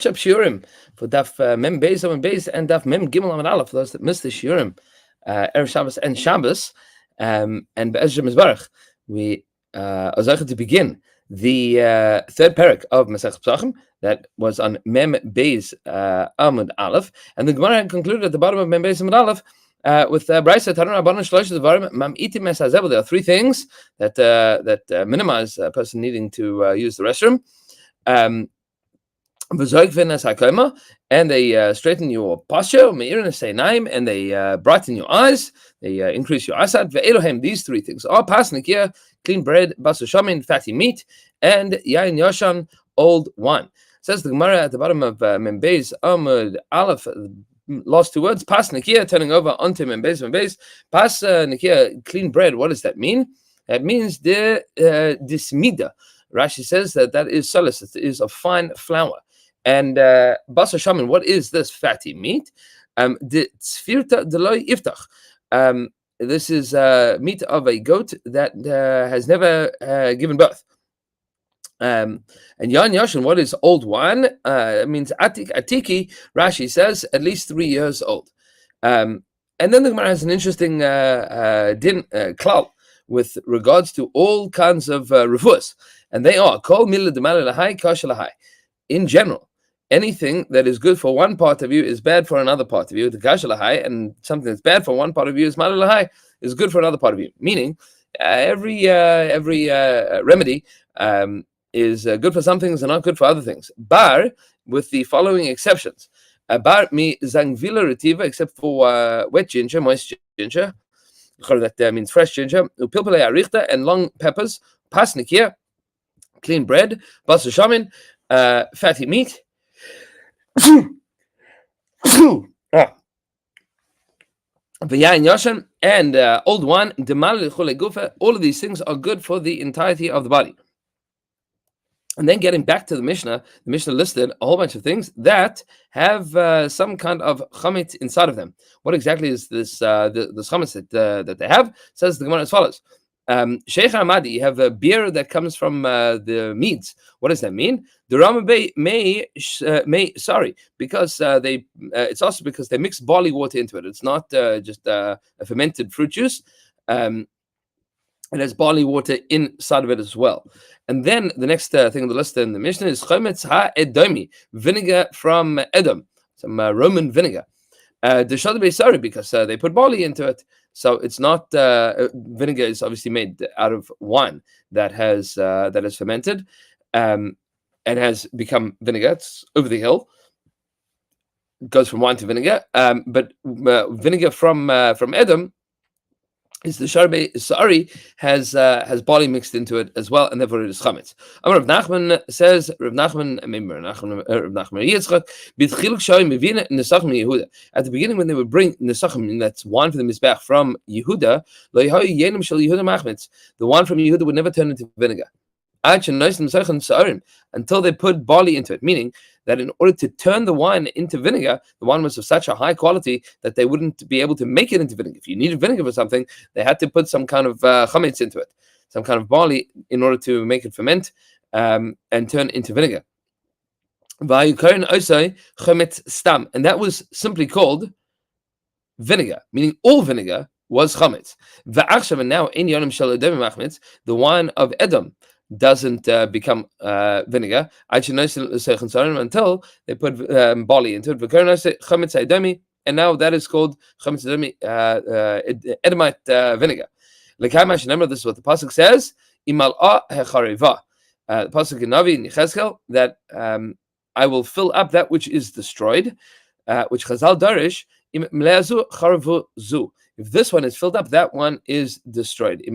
Shiurim for Daf Mem Beis Amud Beis and Daf Mem Gimel Amud Aleph for those that missed the Shiurim, Erev Shabbos and Shabbos, and Be'ezra Mizbarach. We are going to begin the third parak of Maseches Pesachim that was on Mem Beis Amud Aleph, and the Gemara had concluded at the bottom of Mem Beis Amud Aleph with Brayso Tanan Rabbanan Shlosh Devarim Mam'itim Es Hazevel. There are three things that minimize a person needing to use the restroom. And they straighten your posture, and they brighten your eyes, they increase your eyesight. These three things are pasnikia, clean bread, basar shamin, fatty meat, and yain yoshan, old wine. Says the Gemara at the bottom of Mem Beis Amud Aleph, last two words, pasnikia, turning over onto Mem Beis. Pasnikia, clean bread. What does that mean? That means the dismida. Rashi says that is solis, it is of fine flour. And basar shamin, what is this fatty meat? The tzfirta deloy iftach. This is meat of a goat that has never given birth. And yan yashin, what is old wine? It means atiki. Rashi says at least 3 years old. And then the Gemara has an interesting klal with regards to all kinds of refuahs, and they are kol mila demala lahai kasha lahai. In general, anything that is good for one part of you is bad for another part of you. The kasha lahai, and something that's bad for one part of you is mala lahai, is good for another part of you. Meaning, every remedy is good for some things and not good for other things. Bar, with the following exceptions. Bar mi zangvila retiva, except for wet ginger, moist ginger. That means fresh ginger. Upilpele arichta, and long peppers. Pasnikia, clean bread. Basar shamin, fatty meat. V'yain yoshan, and old wine. Demal l'chule gufa. All of these things are good for the entirety of the body. And then getting back to the Mishnah listed a whole bunch of things that have some kind of chametz inside of them. What exactly is this chametz that they have? Says the Gemara as follows. Sheikh Amadi, you have a beer that comes from the Medes. What does that mean? The Ramabay because it's also because they mix barley water into it. It's not just a fermented fruit juice. It has barley water inside of it as well. And then the next thing on the list in the Mishnah is chometz ha-edomi, vinegar from Edom, some Roman vinegar. Because they put barley into it. So it's not vinegar is obviously made out of wine that has fermented and has become vinegar. It's over the hill. It goes from wine to vinegar. But vinegar from Edom is the sharbe sari has barley mixed into it as well, and therefore it is chametz. Rav Nachman says, Rav Nachman Yitzchak, at the beginning when they would bring nesachim, that's wine for the mizbech from Yehuda, the wine from Yehuda would never turn into vinegar until they put barley into it, meaning that in order to turn the wine into vinegar, the wine was of such a high quality that they wouldn't be able to make it into vinegar. If you needed vinegar for something, they had to put some kind of chametz into it, some kind of barley, in order to make it ferment and turn into vinegar. And that was simply called vinegar, meaning all vinegar was chametz. And now in Yonim Shalodem, the wine of Edom doesn't become vinegar until they put barley into it. And now that is called Edomite vinegar. This is what the pasuk says. The pasuk in Navi in Yechezkel that I will fill up that which is destroyed, which Chazal Darish. If this one is filled up, that one is destroyed. If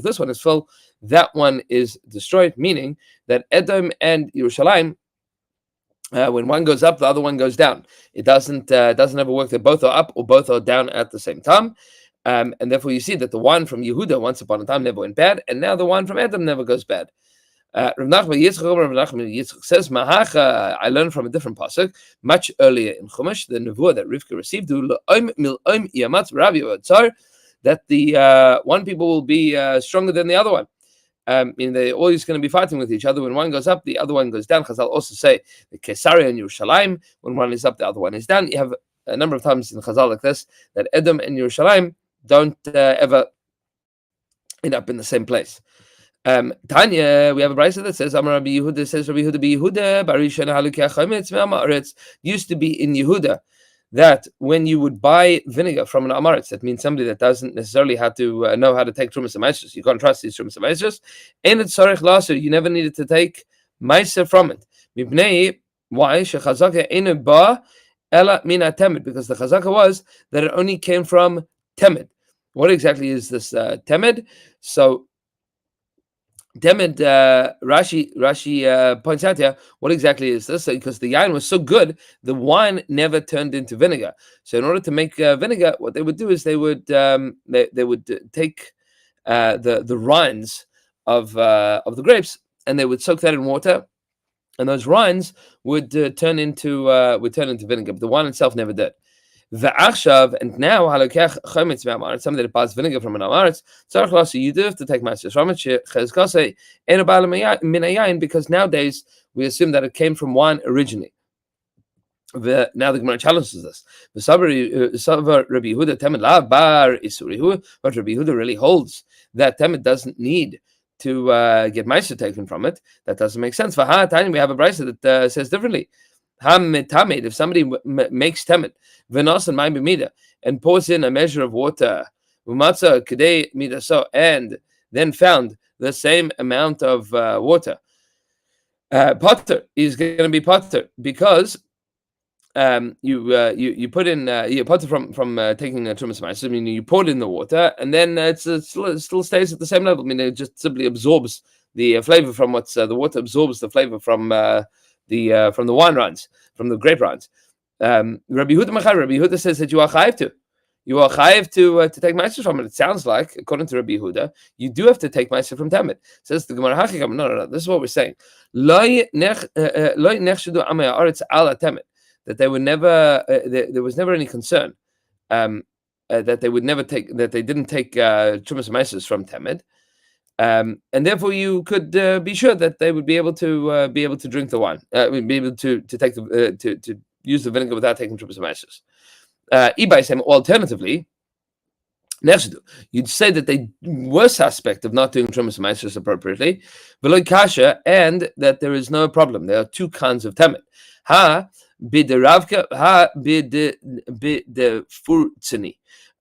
this one is full, that one is destroyed. Meaning that Edom and Yerushalayim, when one goes up, the other one goes down. It doesn't ever work that both are up or both are down at the same time. And therefore, you see that the wine from Yehuda once upon a time never went bad, and now the wine from Edom never goes bad. Rav Nachman Yitzchak says, I learned from a different pasuk much earlier in Chumash, the nevuah that Rivka received, that the one people will be stronger than the other one. They're always going to be fighting with each other. When one goes up, the other one goes down. Chazal also say the Kesaria and Yerushalayim. When one is up, the other one is down. You have a number of times in Chazal like this that Edom and Yerushalayim don't ever end up in the same place. Tanya, we have a brayso that says, Amar Rabbi Yehuda, says Rabbi Yehuda, Yehuda, Barishon Halukei Chometz me'amaretz. Used to be in Yehuda that when you would buy vinegar from an amaretz, that means somebody that doesn't necessarily have to know how to take trumas and maasros. You can't trust these trumas and maasros. And it's sorech laser. You never needed to take maaser from it. Mipnei, why? Shechazaka enu ba ela mina temed, because the chazaka was that it only came from temed. What exactly is this temed? So Temed, Rashi points out here, what exactly is this? Because the yain was so good, the wine never turned into vinegar. So in order to make vinegar, what they would do is they would take the rinds of the grapes, and they would soak that in water, and those rinds would turn into vinegar. But the wine itself never did. V'achshav, and now halokech chometz me'amaretz, somebody that buys vinegar from an amaretz, tzarich lasu, you do have to take maaser from it. Chezkasei eno ba'al min hayayin, because nowadays we assume that it came from wine originally. Now the Gemara challenges this. V'savar Rabbi Yehuda temed la bar isurihu, but Rabbi Yehuda really holds that temed doesn't need to get maaser taken from it. That doesn't make sense. V'ha tiny, we have a brayso that says differently. If somebody makes temet v'nos and ma'im b'mida and pours in a measure of water, umatza kedei midaso, and then found the same amount of water, potter is going to be potter, because you put in you potter from taking a trumas maaser. I mean, you poured in the water, and then it still stays at the same level. I mean, it just simply absorbs the flavor from what's the water absorbs the flavor from the wine rinds, from the grape rinds. Rabbi Yehuda says that you are chayiv to take maaser from it. It sounds like, according to Rabbi Yehuda, you do have to take maaser from temet. Says the Gemara Hachikam. No. This is what we're saying. That they would never. There was never any concern that they would never take. That they didn't take trumas and maasros from temet. And therefore, you could be sure that they would be able to drink the wine, be able to take to use the vinegar without taking trumas and maasros. Alternatively, you'd say that they were suspect of not doing trumas and maasros appropriately, and that there is no problem. There are two kinds of temet.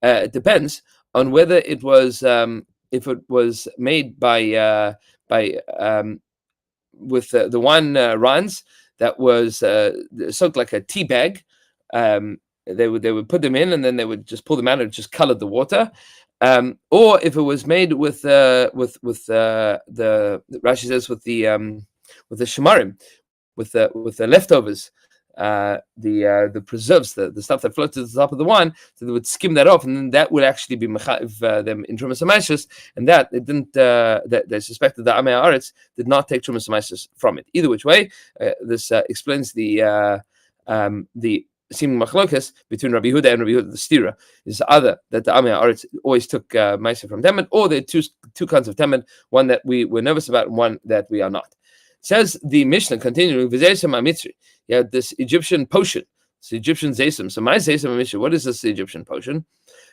It depends on whether it was. If it was made by with the wine rinds that was soaked like a tea bag, they would put them in, and then they would just pull them out and just colored the water. Or if it was made with the Rashi says with the shemarim, with the leftovers. The preserves, the stuff that floats to the top of the wine, so they would skim that off, and then that would actually be mechayiv them in trumas and maasros, and that it didn't. That they suspected that Amei Haaretz did not take trumas and maasros from it. Either which way, this explains the seeming machlokas between Rabbi Yehuda and Rabbi Yehuda the Stira. Is either that the Amei Haaretz always took maaser from temet, or there are two kinds of temet, one that we were nervous about and one that we are not. Says the Mishnah, continuing, you had this Egyptian potion, it's the Egyptian zesim. So my zesim Mishnah, what is this Egyptian potion?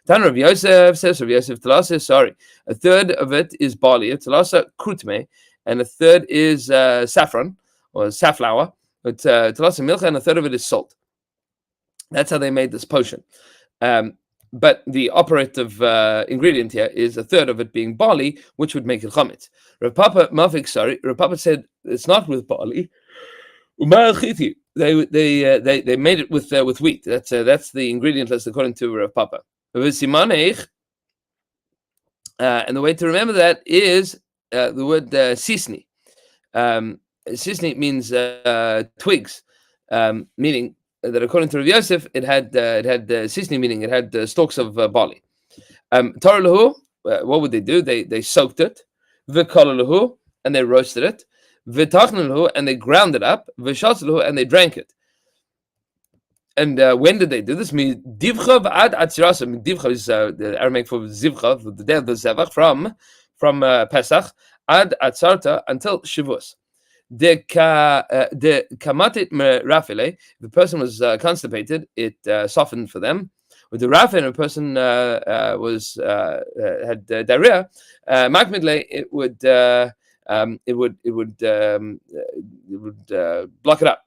Tan Rav Yosef says, Rav Yosef Talasa, sorry, a third of it is barley, Talasa krutme, and a third is saffron or safflower, but Talasa milcha, and a third of it is salt. That's how they made this potion. But the operative ingredient here is a third of it being barley, which would make it chametz. Rav Papa said it's not with barley. They made it with wheat. That's the ingredient list according to Rav Papa. And the way to remember that is the word sisni. Sisni means twigs, meaning that according to Rav Yosef, it had sisni, meaning it had stalks of barley. Torah lahu, what would they do? They soaked it. V'kala lahu, and they roasted it. V'tachna lahu, and they ground it up. V'shatz lahu, and they drank it. And when did they do this? Divcha v'ad atzirasa. Divcha is the Aramaic for zivcha, the day of the zevach, from Pesach, ad atzarta until Shavuos. The kamatit rafile, the person was constipated, it softened for them. With the rafin, a person was had diarrhea, makmidle, it would block it up.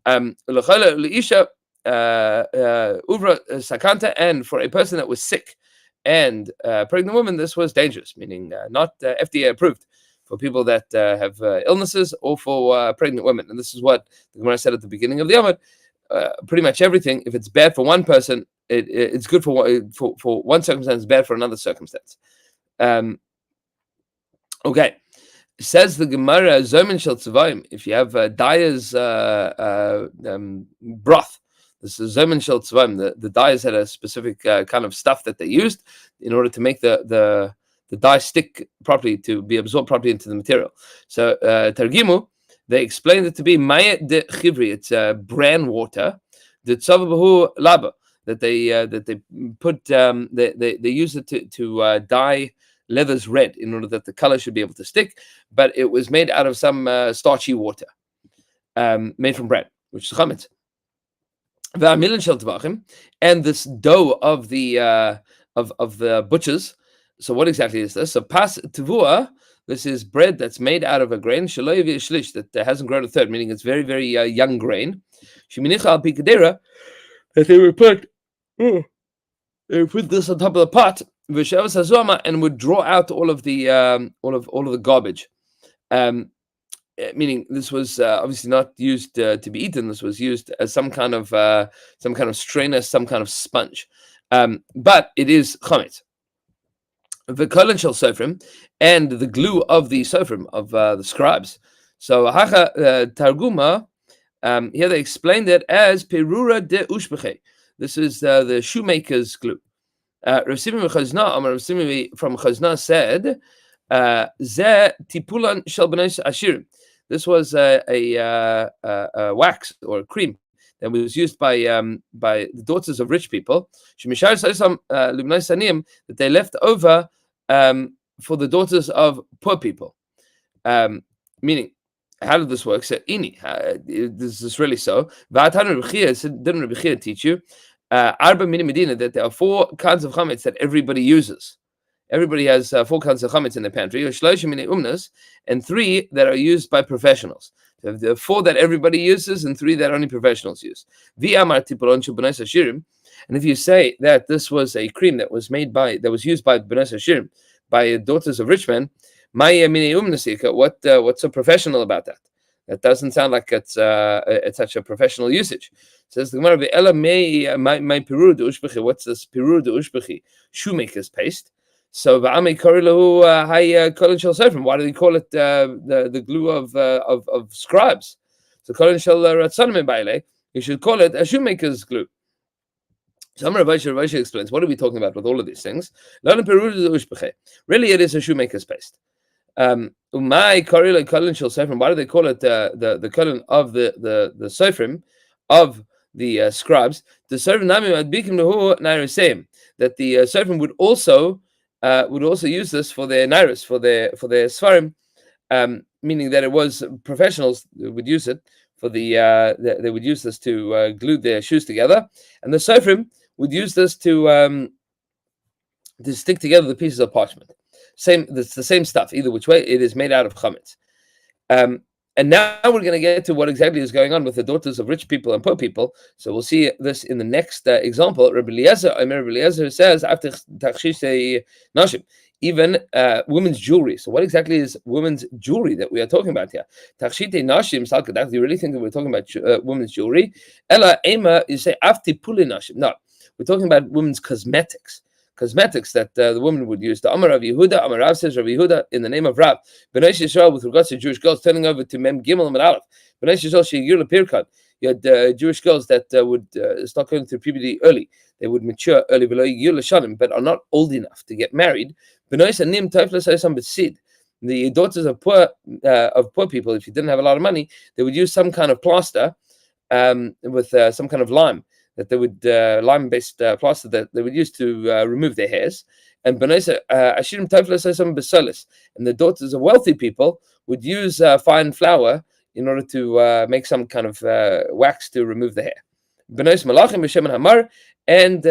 Leisha uvra sakanta, and for a person that was sick and pregnant woman, this was dangerous, meaning not FDA approved for people that have illnesses or for pregnant women. And this is what the Gemara said at the beginning of the Amud. Pretty much everything, if it's bad for one person, it's good for one circumstance, bad for another circumstance. Okay. Says the Gemara, Zomen shel tzavayim, if you have dyer's broth, this is Zomen shel tzavayim, the dyers had a specific kind of stuff that they used in order to make the dye stick properly, to be absorbed properly into the material. So Targimu, they explained it to be Maya de Chivri, it's bran water, the Tzavabahu Laba, that they put they use it to dye leathers red in order that the color should be able to stick, but it was made out of some starchy water made from bread, which is chametz. And this dough of the butchers. So what exactly is this? So pas tevua, this is bread that's made out of a grain that hasn't grown a third, meaning it's very, very young grain. Sheminicha al pikadera, that they would put this on top of the pot, and would draw out all of the garbage. Meaning this was obviously not used to be eaten. This was used as some kind of strainer, some kind of sponge. But it is chametz. The kolan shel sofrim, and the glue of the sofrim, of the scribes. So hacha targuma, here they explained it as perura de ushbeche. This is the shoemaker's glue. Rav Simon from Chazna said, "Ze tipulan shel bnei ashirim." This was a wax or a cream that was used by the daughters of rich people. That they left over for the daughters of poor people. Meaning, how did this work? So, this is really so. Didn't Rabbi Chia teach you? Arba mini medina, that there are 4 kinds of chametz that everybody uses. Everybody has 4 kinds of chametz in their pantry. And 3 that are used by professionals. So there are 4 that everybody uses and 3 that only professionals use. And if you say that this was a cream that was used by Bnei Hashirim, by daughters of rich men, what's so professional about that? That doesn't sound like it's such a professional usage. Says the Gemara, my pirur de ushbechi. What's this pirur de ushbechi? Shoemaker's paste. So why do they call it the glue of scribes? So you should call it a shoemaker's glue. So Rav explains, what are we talking about with all of these things? Really, it is a shoemaker's paste. Why do they call it the kolan of the sofrim, of the scribes? The sofrim that the sofrim would also use this for their nairos, for their svarim, meaning that it was professionals that would use it for they would use this to glue their shoes together, and the sofrim would use this to stick together the pieces of parchment. It's the same stuff. Either which way, it is made out of chametz. And now we're going to get to what exactly is going on with the daughters of rich people and poor people. So we'll see this in the next example. Rabbi Eliezer says, after tachshisei nashim, even women's jewelry. So what exactly is women's jewelry that we are talking about here? Tachshitei nashim salkadat. Do you really think that we're talking about women's jewelry? Ella ema, you say afti puli nashim. No, we're talking about women's cosmetics. Cosmetics that the woman would use. The Amar Rav Yehuda, Amar Rav says, Rav Yehuda, in the name of Rav, Bnei Yisrael, with regards to Jewish girls, turning over to Mem Gimel and Aleph. Bnei Yisrael she'yir lepirkan. You had Jewish girls that would start going through puberty early. They would mature early, but are not old enough to get married. The daughters of poor people, if you didn't have a lot of money, they would use some kind of plaster with some kind of lime. That they would lime-based plaster that they would use to remove their hairs, And Ashirim Taiflas Besalis. And the daughters of wealthy people would use fine flour in order to make some kind of wax to remove the hair. Benos Malachim Shem and Hamar, and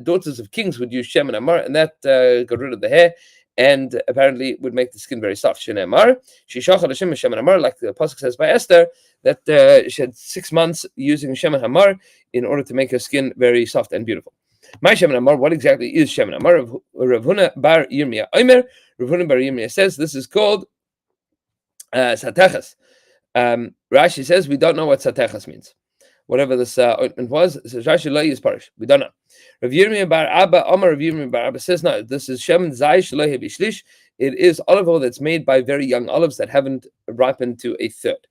daughters of kings would use Shem and Hamar, and that got rid of the hair, and apparently would make the skin very soft. Shem and Hamar, Shem and Hamar, like the pasuk says by Esther, that she had 6 months using Shem and Hamar in order to make her skin very soft and beautiful. My Shem and Hamar, what exactly is Shem and Hamar? Rav Huna bar Yirmiyah Omer. Rav Huna bar Yirmiyah says this is called Satechas. Rashi says we don't know what Satechas means. Whatever this ointment was, says Rashi lo is parish. We don't know. Rav Yirmiyah bar Abba Omer. Rav Yirmiyah bar Abba says no. This is Shem Zai Shelo Bishlish. It is olive oil that's made by very young olives that haven't ripened to a third.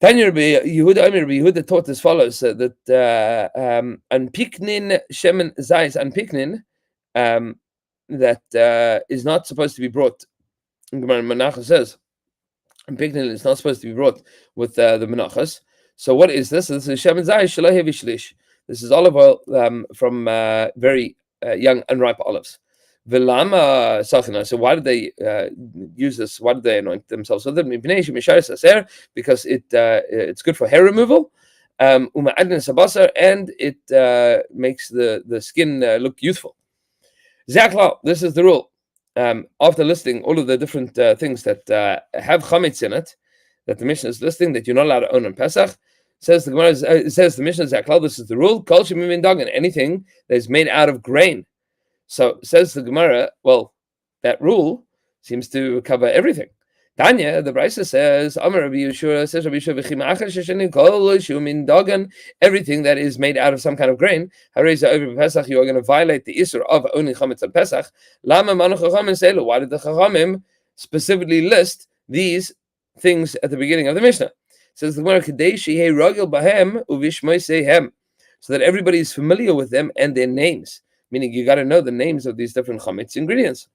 Tanya Rabbi Yehuda taught as follows: that anpiknin shemen zayis anpiknin that is not supposed to be brought. Gemara Menachos says anpiknin is not supposed to be brought with the Menachos. So what is this? This is shemen zayis shelo v'shlish. This is olive oil from very young unripe olives. Vilama sachina. So why did they use this? Why did they anoint themselves with it? Because it's good for hair removal. And it makes the skin look youthful. Zakla, this is the rule. After listing all of the different things that have chametz in it, that the Mishnah is listing that you're not allowed to own on Pesach, says the Gemara, says the Mishnah Zakla, this is the rule. Kol shemim dagan, anything that is made out of grain. So says the Gemara, well, that rule seems to cover everything. Tanya, the Brisa says, Amar Rabbi Yeshua says, Rabbi Yeshua, everything that is made out of some kind of grain, you are going to violate the Isur of owning chametz on Pesach. Why did the Chachamim specifically list these things at the beginning of the Mishnah? Says the Gemara, so that everybody is familiar with them and their names. Meaning you got to know the names of these different chametz ingredients,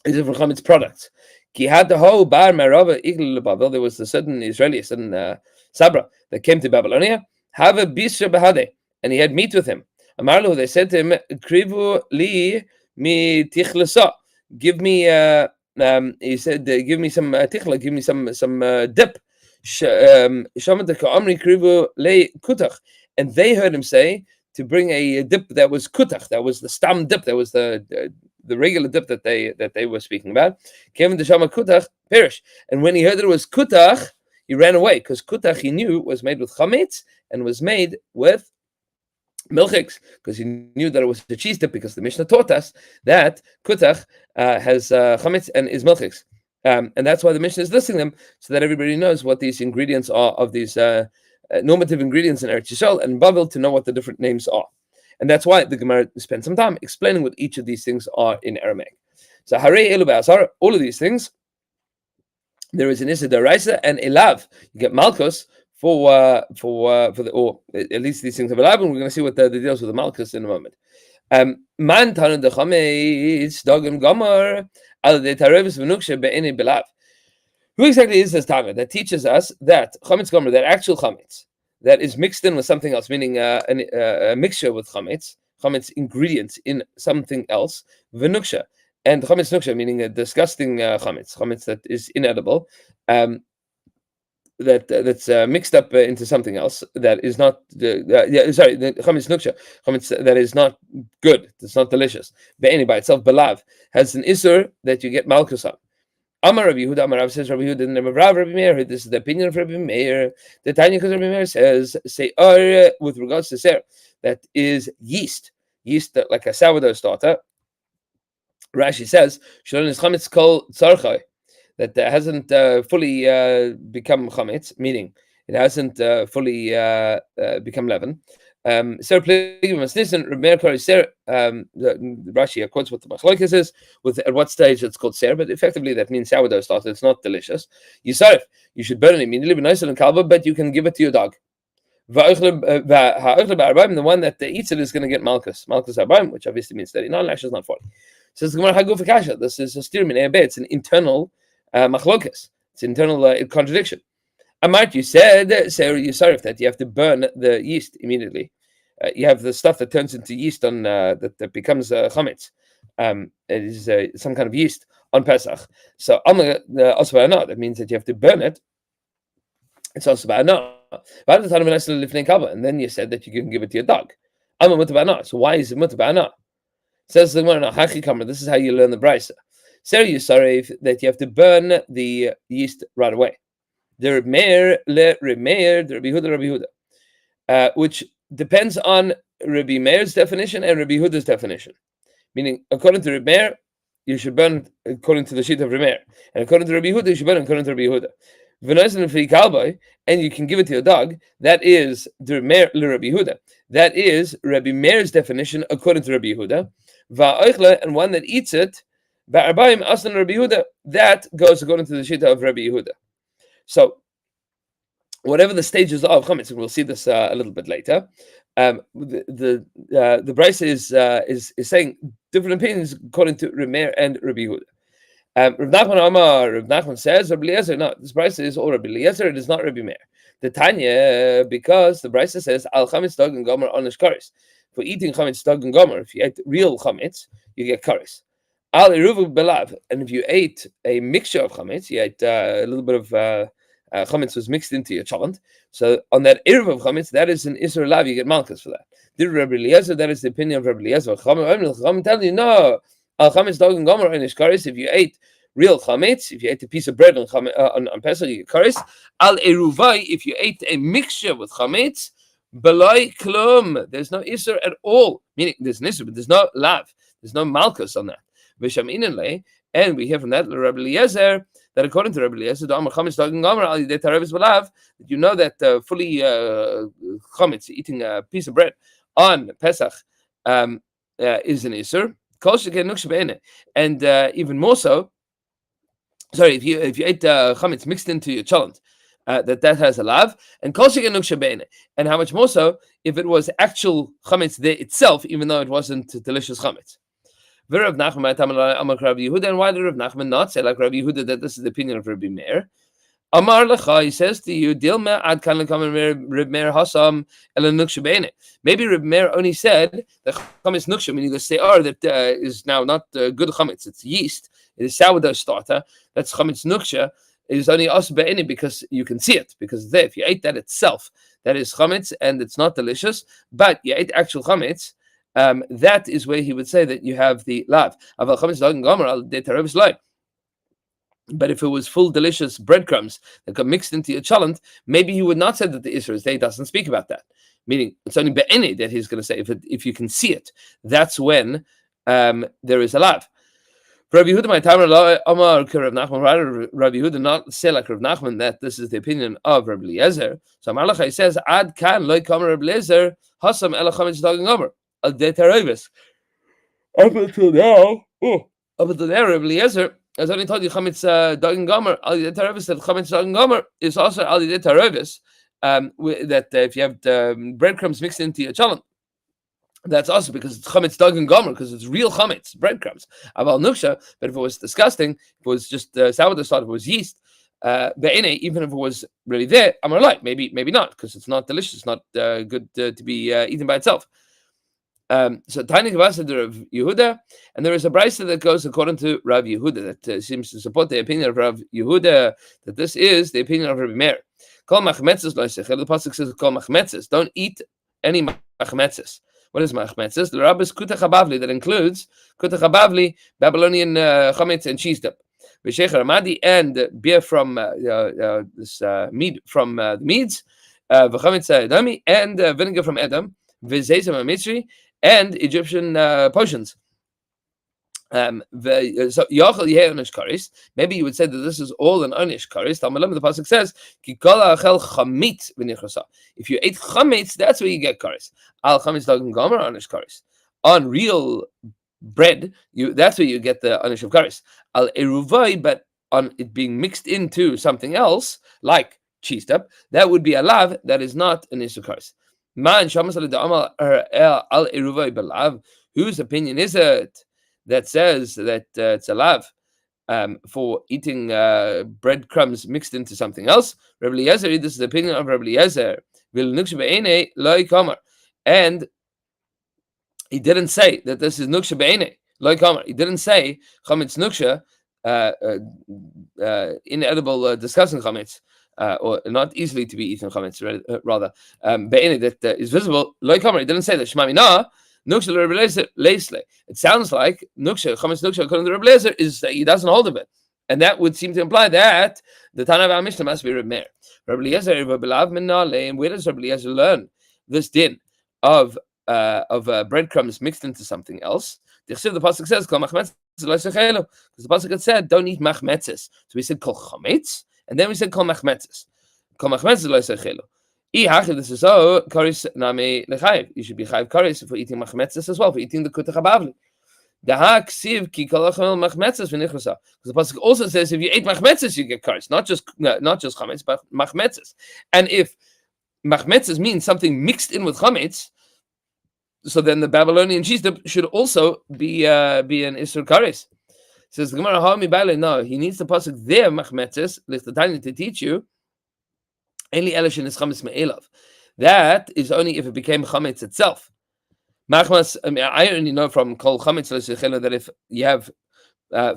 these different chametz products. There was a certain Israeli, a certain Sabra that came to Babylonia. Have a bisra behade, and he had meat with him. Amarlu, they said to him, "Krivu li mi tichlasa." Give me, he said, give me some tichla, give me some dip. Shamat ka'amri krivu le kutach, and they heard him say to bring a dip that was kutach, that was the stam dip, that was the regular dip that they were speaking about. Came into shama kutach perish, and when he heard that it was kutach, he ran away because kutach he knew was made with chametz and was made with milchiks, because he knew that it was a cheese dip, because the Mishnah taught us that kutach has chametz and is milchiks, and that's why the Mishnah is listing them so that everybody knows what these ingredients are of these normative ingredients in Eretz Yisrael and Bavel, to know what the different names are. And that's why the Gemara spent some time explaining what each of these things are in Aramaic. So Harei Elu Ba'asar, all of these things, there is an Issa Daraisa and Elav. You get Malchus for the, or at least these things have Elav, and we're going to see what the deals with the Malchus in a moment. Man Tanu de Chametz Dogim Gomer Al de Tarevis V'Nukshe Be'eni Belav. Who exactly is this Talmud that teaches us that chametz gomer, that actual chametz, that is mixed in with something else, meaning a mixture with chametz ingredients in something else, v'nuksha, and chametz nuksha, meaning a disgusting chametz that is inedible, that's mixed up into something else that is not, the chametz nuksha, chametz that is not good, it's not delicious. Be'eni by itself, belav, has an isur that you get malchus on. Amar Rabbi Yehuda, Amar Rav says Rabbi Yehuda, and Rabbi Meir. This is the opinion of Rabbi Meir. The Tanya, because Rabbi Meir says, with regards to seir, that is yeast like a sourdough starter. Rashi says, Shalon is chametz kol tzarchai, that hasn't fully become chametz, meaning it hasn't fully become leaven. Ser pligim masnisin. Rashi quotes what the Maseches is, with at what stage it's called ser, but effectively that means sourdough starter. It's not delicious. Yisarif, you should burn it immediately, but you can give it to your dog. The one that eats it is going to get malchus arbaim, which obviously means 39 lashes, not 40. Says the Gemara Haguf Kasha. This is a stir min ebe. It's an internal machlokas. It's an internal contradiction. Amart, you said, Yisarif, that you have to burn the yeast immediately. You have the stuff that turns into yeast on that becomes chametz. It is some kind of yeast on Pesach. So also that means that you have to burn it. It's also ba'ana. And then you said that you can give it to your dog. So why is it mutaba'ana? Says the Gemara, no, this is how you learn the brisa. Say you sorry that you have to burn the yeast right away. The Reb Meir le Reb Meir, the Rabbi Huda, which depends on Rabbi Meir's definition and Rabbi Huda's definition. Meaning, according to Reb Meir, you should burn according to the sheet of Reb Meir, and according to Rabbi Huda, you should burn according to Rabbi Huda. And you can give it to your dog. That is the Reb Meir le Rabbi Huda. That is Rabbi Meir's definition according to Rabbi Huda. And one that eats it, ba'arbayim aslan Rabbi Yehuda, that goes according to the shita of Rabbi Yehuda. So, whatever the stages of chametz, and we'll see this a little bit later. The brisa is saying different opinions according to Reb Meir and Rabbi Yehuda. Rav Nachman says Rabbi Eliezer. No, this brisa is all Rabbi Eliezer. It is not Rabbi Meir. The Tanya, because the brisa says al chametz dog and gomer onish karis. For eating chametz dog and gomer, if you ate real chametz, you get karis. Al iruvu belav, and if you ate a mixture of chametz, you ate a little bit of chametz was mixed into your cholent. So on that eruv of chametz, that is an isur lav. You get malchus for that. Did Rabbi Eliezer? That is the opinion of Rabbi Eliezer. Chachamim tell you no. Al chametz dog and gomer onish karis. If you ate real chametz, if you ate a piece of bread on Pesach, you get karis. Al eruvai, if you ate a mixture with chametz, beloi klum, there's no isur at all. Meaning there's an isur, but there's no lav, there's no malchus on that. And we hear from that Rabbi Eliezer that according to Rabbi Eliezer, the Amar chametz dog and gomer al yidei tareves belav, that you know that fully chametz, eating a piece of bread on Pesach, is an isur. And even more so. Sorry, if you ate chametz mixed into your cholent, that has a lav, and and how much more so if it was actual chametz there itself, even though it wasn't delicious chametz. And why did Rav Nachman not say like Rabbi Yehuda that this is the opinion of Rabbi Meir? Amar lecha, he says to you, Dilma ad kan Reb Meir hasam el nuksha beine. Maybe Reb Meir only said that chametz nuksha, meaning the se'ar that is now not good chametz, it's yeast, it is sourdough starter. That's chametz nuksha. It is only us beine because you can see it, because there, if you ate that itself, that is chametz and it's not delicious. But you ate actual chametz, that is where he would say that you have the lav. Aval chametz dog and gomer al de tarevis loy. But if it was full delicious breadcrumbs that got mixed into your cholent, maybe he would not say that the Israel's day doesn't speak about that. Meaning it's only be'ene that he's going to say if you can see it, that's when there is a lav. Rabbi Yehuda, my time, Amar Rav Nachman, Rabbi Yehuda not say like Rav Nachman that this is the opinion of Rabbi Eliezer. So Malachai says Ad kan loy kamer Rabbi Eliezer hasam ela chametz dog and gomer al de tarevis. Up until now, Rabbi Eliezer has only told you chametz dog and gomer al de tarevis, that chametz dog and gomer is also al de tarevis. That if you have breadcrumbs mixed into your cholent, that's also because it's chametz dog and gomer, because it's real chametz, breadcrumbs. Aval nuksha, but if it was disgusting, if it was just sourdough starter, if it was yeast, be'ene, even if it was really there, I'm right, maybe not, because it's not delicious, it's not good to be eaten by itself. So Tiny Kavasa to Rav Yehuda, and there is a brisa that goes according to Rav Yehuda that seems to support the opinion of Rav Yehuda that this is the opinion of Rabbi Meir. Kol machmetzes loisechel. The pasuk says kol machmetzes. Don't eat any machmetzes. What is machmetzes? The rabbis kutach habavli, that includes kutach habavli, Babylonian chametz and cheese dip, v'shecher amadi, and beer from this mead from the Medes, v'chametz edami, and vinegar from Edom, v'zeizem amitzri, and Egyptian potions. So maybe you would say that this is all an onish karis. The pasuk says, if you ate chametz, that's where you get karis. Al chametz dog and gomer onish karis. On real bread, that's where you get the onish of karis. Al eruvai, but on it being mixed into something else, like cheese dip, that would be a lav, that is not an onish of karis. Whose opinion is it that says that it's a lav for eating breadcrumbs mixed into something else? Rabbi Eliezer, this is the opinion of Rabbi Eliezer. And he didn't say that this is nuksha be'ene. Like Amar, he didn't say chametz nuksha, inedible discussing chametz, or not easily to be eaten chametz, rather, be'eni that is visible. Like Amar, he didn't say that shmami na nuksha leisle. It sounds like nuksha chametz nuksha according to Rebbe Lezer is he doesn't hold of it, and that would seem to imply that the Tana of our Mishnah must be Rebbe Meir. Rebbe Lezer, where does Rebbe Lezer learn this din of breadcrumbs mixed into something else? The pasuk says kol machmetzes because the pasuk had said don't eat machmetzes. So we said kol chametz, and then we said kol machmetzes. Kol machmetzes lo yisachelu. This is so karis nami lechayev. You should be chayev karis for eating machmetzes as well, for eating the kutach habavli. The haksiv ki kol machmetzes v'nichrosa. Because the pasuk also says if you ate machmetzes you get karis, not just chametz, but machmetzes. And if machmetzes means something mixed in with chametz, so then the Babylonian cheese dip should also be an Isur Karis. Says the Gemara, no, he needs the pasuk there, machmetzes, to teach you. That is only if it became chametz itself. Machmas, I only know from kol chametz that if you have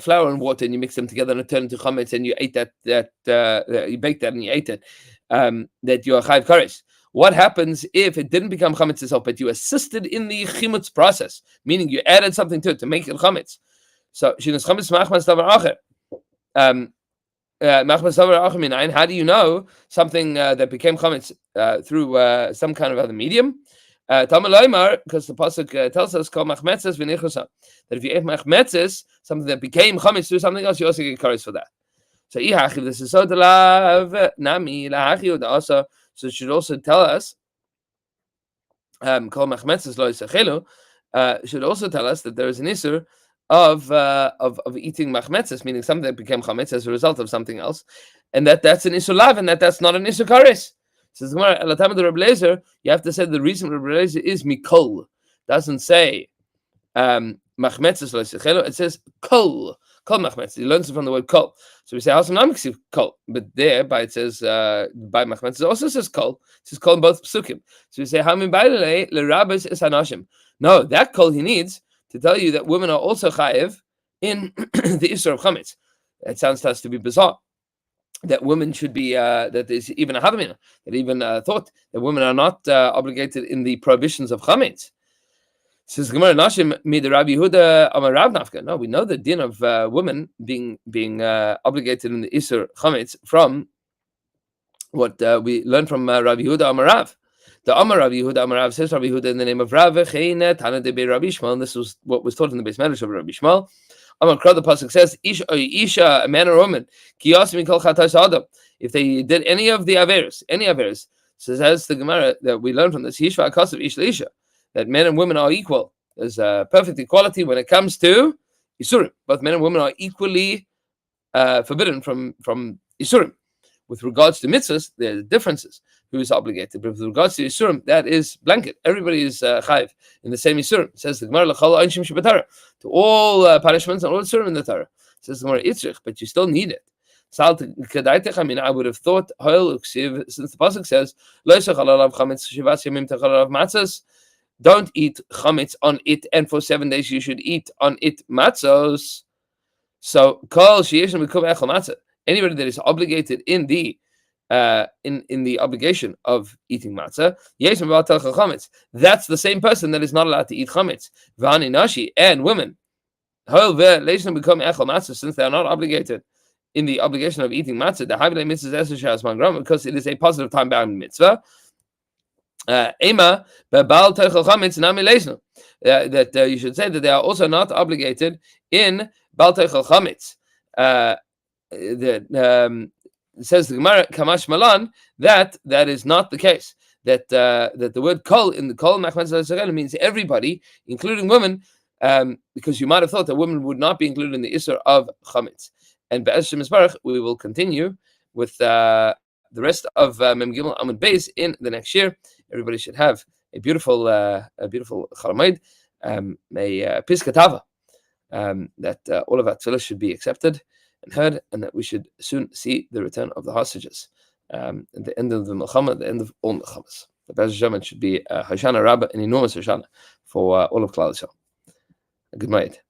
flour and water and you mix them together and it turns into chametz and you ate that you baked that and you ate it, that you are chayv kares. What happens if it didn't become chametz itself, but you assisted in the chimutz process, meaning you added something to it to make it chametz? So shinas chametz machmas davar acher. Machmas davar acher minayin. How do you know something that became chametz through some kind of other medium? Because the pasuk tells us kol machmetzes v'nichusa, that if you ate machmetzes, something that became chametz through something else, you also get kares for that. So this is so nami lahachi also. So it should also tell us kol machmetzes lo yisachelu. Should also tell us that there is an isur of eating machmetzes, meaning something that became chametz as a result of something else, and that's an isur lav, and that's not an isur kares. Says Gemara, at the time of the Rebbe Lezer, you have to say the reason Rebbe Lezer is mikol. Doesn't say machmetzes lo yisachelu. It says kol machmetzes. He learns it from the word kol. So we say hasam namiksiv kol, but there by it says by machmetzes it also says kol. It says kol in both psukim. So we say hamin bailele lerabes is hanashim. No, that kol he needs to tell you that women are also chayev in the isur of chametz. It sounds to us to be bizarre that women should be that there's even a havamina that even thought that women are not obligated in the prohibitions of chametz. Says Gemara Nashim mid Rabbi Yehuda Amar Rav Nafka. No, we know the din of women being obligated in the Isur Chametz from what we learned from Rabbi Yehuda Amar Rav. The Amar Rabbi Yehuda Amar Rav says Rabbi Yehuda in the name of Rav Chayne Tana de Be Rabbi Shmuel. This was what was taught in the Beis Medrash of Rabbi Shmuel. Amar Kra, the pasuk says Isha, a man or woman, ki yasim kol chatas adam. If they did any of the averos, says the Gemara that we learned from this Yishva Akasav Ish Isha, that men and women are equal. There's perfect equality when it comes to Isurim. Both men and women are equally forbidden from Isurim. With regards to mitzvahs, there are differences. Who is obligated? But with regards to Isurim, that is blanket. Everybody is chayiv in the same Isurim. It says the Gemara, l'chol anshim shebatara, to all punishments and all Isurim in the Torah. It says the Gemara, itzrich, but you still need it. I would have thought, since the pasuk says, lo yisach alalav chametz shivas yamim techal alav matzos, don't eat chametz on it, and for 7 days you should eat on it matzos. So, kol sheyeshim b'kum echel matzah. Anybody that is obligated in the obligation of eating matzah, yeshim b'atel chametz. That's the same person that is not allowed to eat chametz. V'hani nashi, and women, however, leishim b'kum echel matzah, since they are not obligated in the obligation of eating matzah, the havile mitzvah eser shas man gram, because it is a positive time bound mitzvah. Ema bebal teichel chametz nami leishnu, that you should say that they are also not obligated in bal teichel chametz. Says the Gemara Kamash Malan that is not the case. That the word kol in the kol machmetzes means everybody, including women, because you might have thought that women would not be included in the isur of chametz. And Be'ez Shem Yisbarach, we will continue with the rest of Mem Gimel Amud Beis in the next year. Everybody should have a beautiful Chalamoid, a Piskatava, that all of our tefillah should be accepted and heard, and that we should soon see the return of the hostages, at the end of the Milchama, at the end of all Milchamas. The Be'ez Hashem, it should be Hoshana Rabbah, an enormous Hoshana for all of Klal Yisrael. Good night.